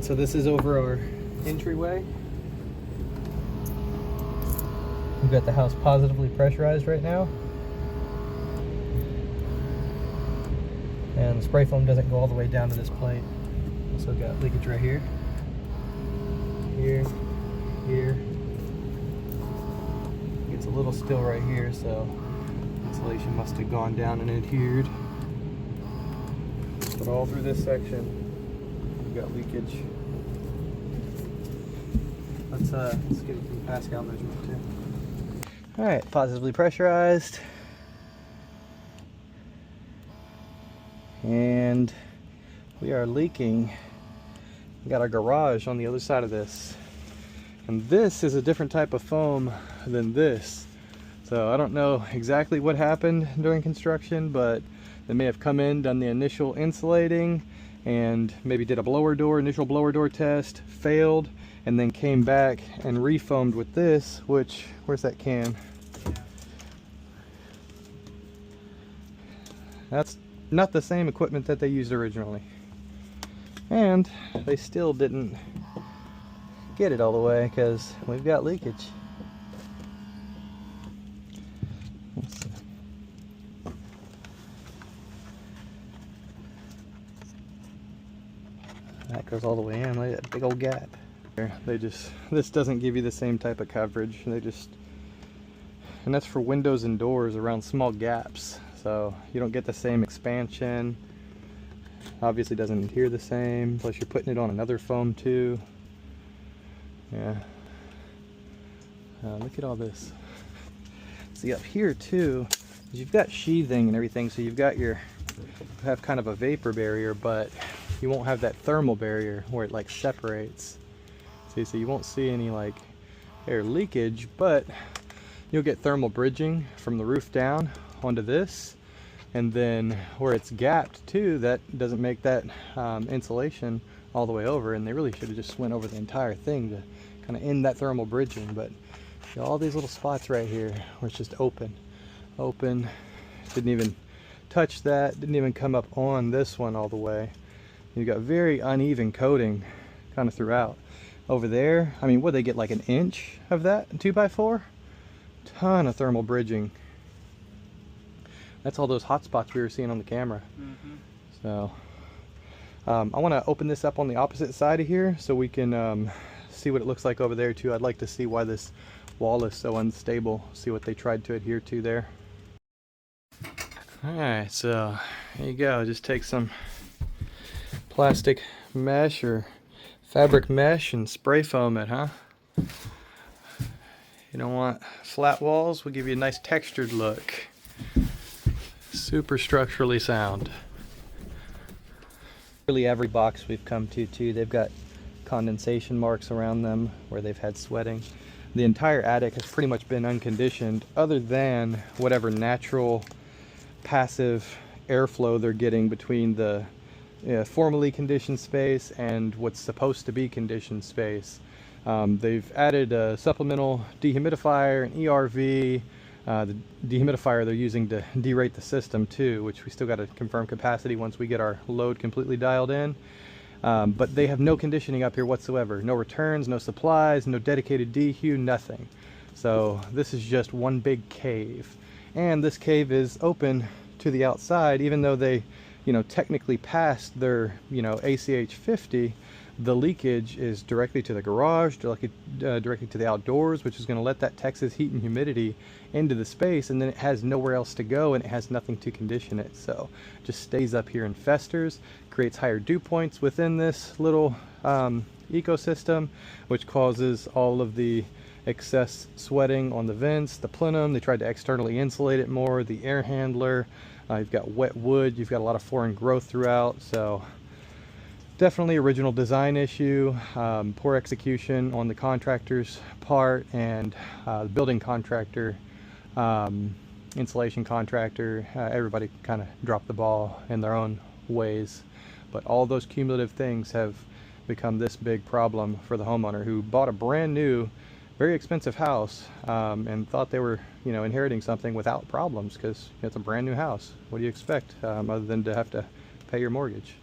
So this is over our entryway. We've got the house positively pressurized right now. And the spray foam doesn't go all the way down to this plate. Also got leakage right here. Here. It's a little still right here, so insulation must have gone down and adhered. But all through this section, we've got leakage. Let's get it from Pascal measurement too. All right, positively pressurized. And we are leaking. We got our garage on the other side of this. And this is a different type of foam than this. So I don't know exactly what happened during construction, but they may have come in, done the initial insulating, and maybe did a initial blower door test, failed, and then came back and refoamed with this, which, where's that can? That's not the same equipment that they used originally. And they still didn't get it all the way because we've got leakage. That goes all the way in. Look at that big old gap. This doesn't give you the same type of coverage. And that's for windows and doors around small gaps. So you don't get the same expansion. Obviously doesn't adhere the same. Plus you're putting it on another foam too. Yeah. Look at all this. See up here too, you've got sheathing and everything, so you have kind of a vapor barrier, but you won't have that thermal barrier where it like separates. See, so you won't see any like air leakage, but you'll get thermal bridging from the roof down onto this, and then where it's gapped too, that doesn't make that insulation all the way over, and they really should have just went over the entire thing to kind of end that thermal bridging. But you know, all these little spots right here where it's just open, didn't even touch that, didn't even come up on this one all the way. You've got very uneven coating kind of throughout. Over there, I mean, what, they get like an inch of that 2x4? Ton of thermal bridging. That's all those hot spots we were seeing on the camera. So I want to open this up on the opposite side of here so we can see what it looks like over there too. I'd like to see why this wall is so unstable, see what they tried to adhere to there. Alright, so there you go. Just take some plastic mesh or fabric mesh and spray foam it, huh? You don't want flat walls, we'll give you a nice textured look. Super structurally sound. Really every box we've come to too, they've got condensation marks around them where they've had sweating. The entire attic has pretty much been unconditioned other than whatever natural passive airflow they're getting between the formally conditioned space and what's supposed to be conditioned space. They've added a supplemental dehumidifier, an ERV, the dehumidifier they're using to derate the system too, which we still got to confirm capacity once we get our load completely dialed in. But they have no conditioning up here whatsoever. No returns, no supplies, no dedicated dehu, nothing. So this is just one big cave. And this cave is open to the outside, even though they, technically passed their, ACH 50, the leakage is directly to the garage, directly to the outdoors, which is going to let that Texas heat and humidity into the space, and then it has nowhere else to go and it has nothing to condition it. So it just stays up here and festers, creates higher dew points within this little ecosystem, which causes all of the excess sweating on the vents, the plenum. They tried to externally insulate it more, the air handler. You've got wet wood, you've got a lot of foreign growth throughout, so definitely original design issue, poor execution on the contractor's part, and the building contractor, insulation contractor, everybody kind of dropped the ball in their own ways. But all those cumulative things have become this big problem for the homeowner who bought a brand new, very expensive house and thought they were, inheriting something without problems, because it's a brand new house. What do you expect other than to have to pay your mortgage?